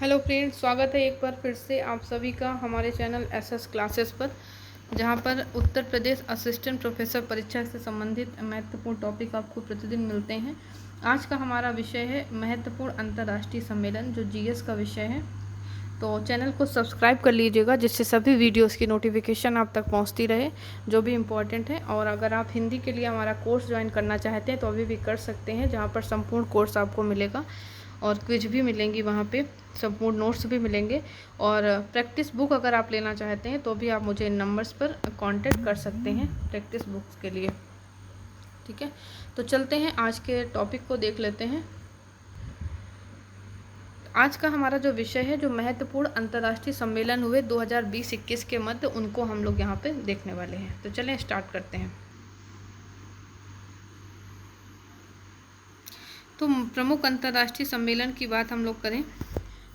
Hello friends, स्वागत है एक बार फिर से आप सभी का हमारे चैनल एसएस क्लासेस पर, जहां पर उत्तर प्रदेश असिस्टेंट प्रोफेसर परीक्षा से संबंधित महत्वपूर्ण टॉपिक आपको प्रतिदिन मिलते हैं। आज का हमारा विषय है महत्वपूर्ण अंतर्राष्ट्रीय सम्मेलन, जो जीएस का विषय है। तो चैनल को सब्सक्राइब कर लीजिएगा, जिससे सभी वीडियोस की नोटिफिकेशन आप तक पहुंचती रहे, जो भी इम्पोर्टेंट है। और अगर आप हिंदी के लिए हमारा कोर्स ज्वाइन करना चाहते हैं तो अभी भी कर सकते हैं, जहां पर संपूर्ण कोर्स आपको मिलेगा और क्विज भी मिलेंगी, वहाँ पे संपूर्ण नोट्स भी मिलेंगे। और प्रैक्टिस बुक अगर आप लेना चाहते हैं तो भी आप मुझे इन नंबर्स पर कांटेक्ट कर सकते हैं प्रैक्टिस बुक्स के लिए। ठीक है, तो चलते हैं आज के टॉपिक को देख लेते हैं। आज का हमारा जो विषय है, जो महत्वपूर्ण अंतर्राष्ट्रीय सम्मेलन हुए 2020-21 के मध्य, उनको हम लोग यहाँ पे देखने वाले हैं। तो चलें स्टार्ट करते हैं। तो प्रमुख अंतर्राष्ट्रीय सम्मेलन की बात हम लोग करें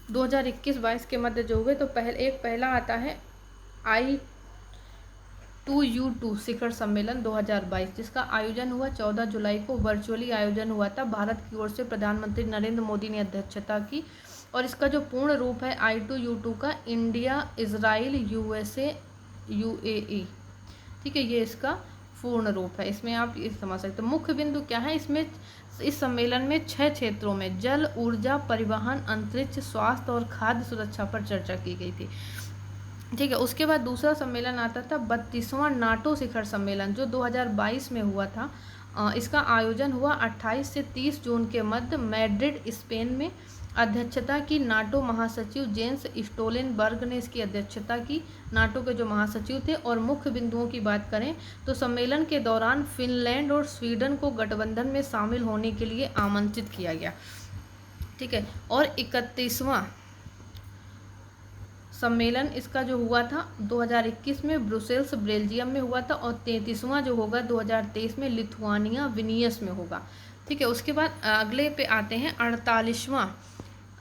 2021-22 के मध्य जो हुए, तो पहला आता है I2U2 शिखर सम्मेलन 2022, जिसका आयोजन हुआ 14 जुलाई को। वर्चुअली आयोजन हुआ था। भारत की ओर से प्रधानमंत्री नरेंद्र मोदी ने अध्यक्षता की। और इसका जो पूर्ण रूप है I2U2 का, इंडिया, इजराइल, USA, UAE। ठीक है, ये इसका पूर्ण रूप है। इसमें आप ये समझ सकते हैं मुख्य बिंदु क्या है। इस सम्मेलन में 6 क्षेत्रों में जल, ऊर्जा, परिवहन, अंतरिक्ष, स्वास्थ्य और खाद्य सुरक्षा पर चर्चा की गई थी। ठीक है, उसके बाद दूसरा सम्मेलन आता था 32वां नाटो शिखर सम्मेलन, जो 2022 में हुआ था। इसका आयोजन हुआ 28 से 30 जून के मध्य मैड्रिड, स्पेन में। अध्यक्षता की नाटो महासचिव जेंस स्टोलनबर्ग ने इसकी अध्यक्षता की, नाटो के जो महासचिव थे। और मुख्य बिंदुओं की बात करें तो सम्मेलन के दौरान फिनलैंड और स्वीडन को गठबंधन में शामिल होने के लिए आमंत्रित किया गया। ठीक है, और 31वां सम्मेलन इसका जो हुआ था 2021 में ब्रुसेल्स, बेल्जियम में हुआ था। और 33वां जो होगा 2023 में लिथुआनिया, विनियस में होगा। ठीक है, उसके बाद अगले पे आते हैं 48वां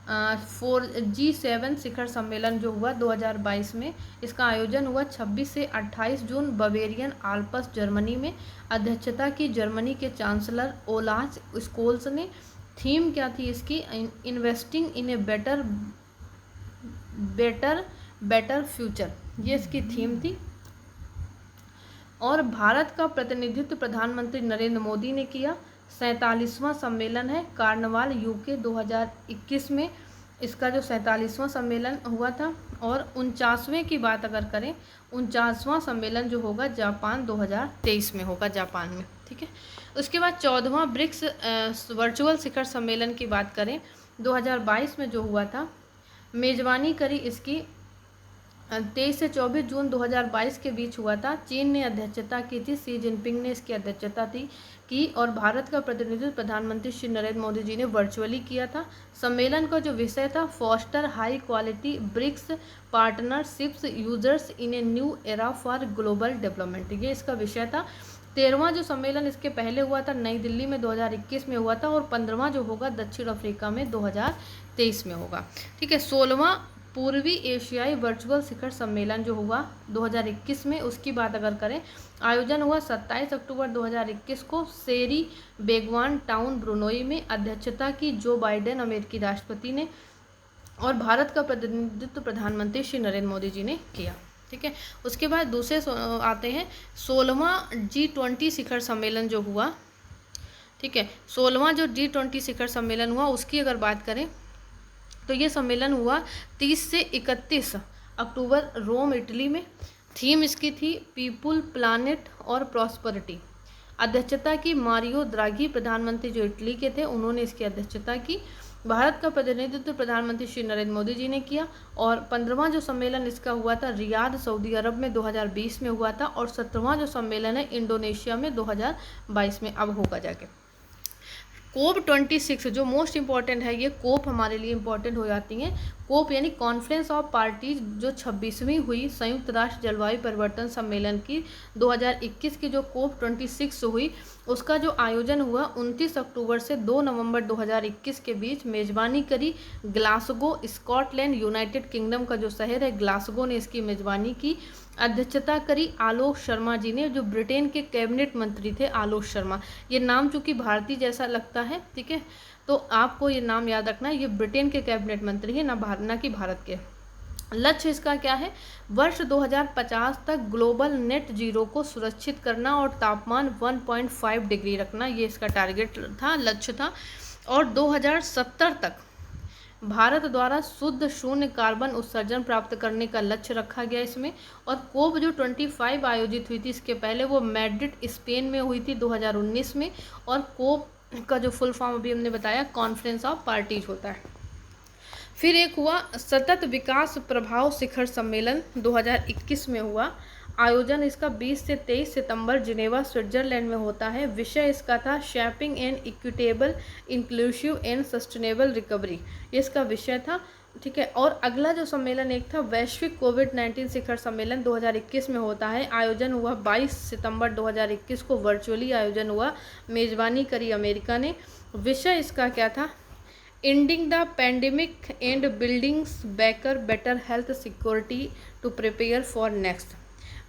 4G7 शिखर सम्मेलन जो हुआ 2022 में। इसका आयोजन हुआ 26 से 28 जून बवेरियन आल्प्स, जर्मनी में। अध्यक्षता की जर्मनी के चांसलर ओलाफ स्कोल्स ने। थीम क्या थी इसकी? Investing in a better future, ये इसकी थीम थी। और भारत का प्रतिनिधित्व प्रधानमंत्री नरेंद्र मोदी ने किया। 47वां सम्मेलन है कार्निवाल यूके 2021 में, इसका जो 47वां सम्मेलन हुआ था। और 49वें की बात अगर करें, 49वां सम्मेलन जो होगा जापान 2023 में होगा, जापान में। ठीक है, उसके बाद 14वां ब्रिक्स वर्चुअल शिखर सम्मेलन की बात करें 2022 में जो हुआ था, मेजबानी करी इसकी 23 से 24 जून 2022 के बीच हुआ था। चीन ने अध्यक्षता की थी, शी जिनपिंग ने इसकी अध्यक्षता की। और भारत का प्रतिनिधित्व प्रधानमंत्री श्री नरेंद्र मोदी जी ने वर्चुअली किया था। सम्मेलन का जो विषय था, foster high quality BRICS partnerships users in a new era for global development, ये इसका विषय था। 13वां जो सम्मेलन इसके पहले हुआ था नई दिल्ली में 2021 में हुआ था। और 15वां जो होगा दक्षिण अफ्रीका में 2023 में होगा। ठीक है, 16वां पूर्वी एशियाई वर्चुअल शिखर सम्मेलन जो हुआ 2021 में, उसकी बात अगर करें, आयोजन हुआ 27 अक्टूबर 2021 को सेरी बेगवान टाउन, ब्रुनोई में। अध्यक्षता की जो बाइडेन, अमेरिकी राष्ट्रपति ने। और भारत का प्रतिनिधित्व प्रधानमंत्री श्री नरेंद्र मोदी जी ने किया। ठीक है, उसके बाद दूसरे आते हैं 16वां G20 शिखर सम्मेलन जो हुआ। ठीक है, 16वां जो G20 शिखर सम्मेलन हुआ, उसकी अगर बात करें तो ये सम्मेलन हुआ 30 से 31 अक्टूबर रोम, इटली में। थीम इसकी थी पीपुल, प्लानेट और प्रॉस्पेरिटी। अध्यक्षता की मारियो द्राघी, प्रधानमंत्री जो इटली के थे, उन्होंने इसकी अध्यक्षता की। भारत का प्रतिनिधित्व प्रधानमंत्री श्री नरेंद्र मोदी जी ने किया। और 15वां जो सम्मेलन इसका हुआ था रियाद, सऊदी अरब में 2020 में हुआ था। और 17वां जो सम्मेलन है इंडोनेशिया में 2022 में अब होगा जाके। कोप 26 जो मोस्ट इंपॉर्टेंट है, ये कोप हमारे लिए इंपॉर्टेंट हो जाती हैं। कोप यानी कॉन्फ्रेंस ऑफ पार्टीज, जो 26वीं हुई संयुक्त राष्ट्र जलवायु परिवर्तन सम्मेलन की 2021 की जो कोप 26 हुई, उसका जो आयोजन हुआ 29 अक्टूबर से 2 नवंबर 2021 के बीच। मेजबानी करी ग्लासगो, स्कॉटलैंड, यूनाइटेड किंगडम का जो शहर है ग्लासगो ने इसकी मेजबानी की। अध्यक्षता करी आलोक शर्मा जी ने, जो ब्रिटेन के कैबिनेट मंत्री थे आलोक शर्मा। ये नाम चूंकि भारतीय जैसा लगता है, ठीक है, तो आपको ये नाम याद रखना है, ये ब्रिटेन के कैबिनेट मंत्री हैं, ना कि भारत के। लक्ष्य इसका क्या है? वर्ष 2050 तक ग्लोबल नेट जीरो को सुरक्षित करना और तापमान 1.5 डिग्री रखना, ये इसका टारगेट था, लक्ष्य था। और 2070 तक भारत द्वारा शुद्ध शून्य कार्बन उत्सर्जन प्राप्त करने का लक्ष्य रखा गया इसमें। और कोप जो 25 आयोजित हुई थी, इसके पहले वो मैड्रिड स्पेन में हुई थी 2019 में। और कोप का जो फुल फॉर्म अभी हमने बताया, कॉन्फ्रेंस ऑफ पार्टीज होता है। फिर एक हुआ सतत विकास प्रभाव शिखर सम्मेलन 2021 में हुआ। आयोजन इसका 20 से 23 सितंबर जिनेवा स्विट्जरलैंड में होता है। विषय इसका था shaping an equitable inclusive and sustainable recovery, ये इसका विषय था। ठीक है। और अगला जो सम्मेलन एक था वैश्विक कोविड-19 शिखर सम्मेलन 2021 में होता है। आयोजन हुआ 22 सितंबर 2021 को, वर्चुअली आयोजन हुआ, मेज़बानी करी अमेरिका ने। विषय इसका क्या था? Ending the pandemic and buildings backer better health security to prepare for next.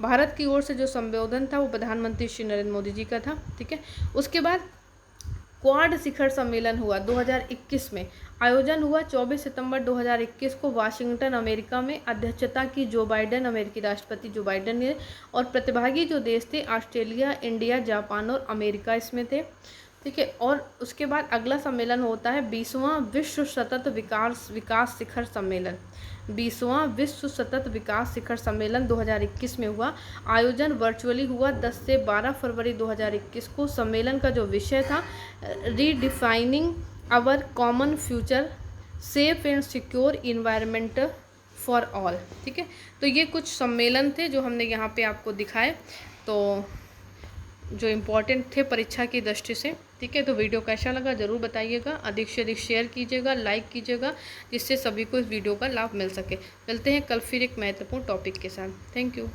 Bharat की ओर से जो संबोधन था वो प्रधानमंत्री श्री नरेंद्र मोदी जी का था। ठीक है। उसके बाद क्वाड शिखर सम्मेलन हुआ 2021 में। आयोजन हुआ 24 सितंबर 2021 को वाशिंगटन अमेरिका में। अध्यक्षता की जो बाइडेन, अमेरिकी राष्ट्रपति जो बाइडेन ने। और प्रतिभागी जो देश थे ऑस्ट्रेलिया, इंडिया, जापान और अमेरिका इसमें थे। ठीक है। और उसके बाद अगला सम्मेलन होता है 20वां विश्व सतत विकास शिखर सम्मेलन। 20वां विश्व सतत विकास शिखर सम्मेलन 2021 में हुआ। आयोजन वर्चुअली हुआ 10 से 12 फरवरी 2021 को। सम्मेलन का जो विषय था redefining our common future, safe and secure environment for all. ठीक है। तो ये कुछ सम्मेलन थे जो हमने यहाँ पे आपको दिखाए, तो जो इम्पोर्टेंट थे परीक्षा की दृष्टि से। ठीक है। तो वीडियो कैसा लगा ज़रूर बताइएगा, अधिक से अधिक शेयर कीजिएगा, लाइक कीजिएगा, जिससे सभी को इस वीडियो का लाभ मिल सके। मिलते हैं कल फिर एक महत्वपूर्ण टॉपिक के साथ। Thank you.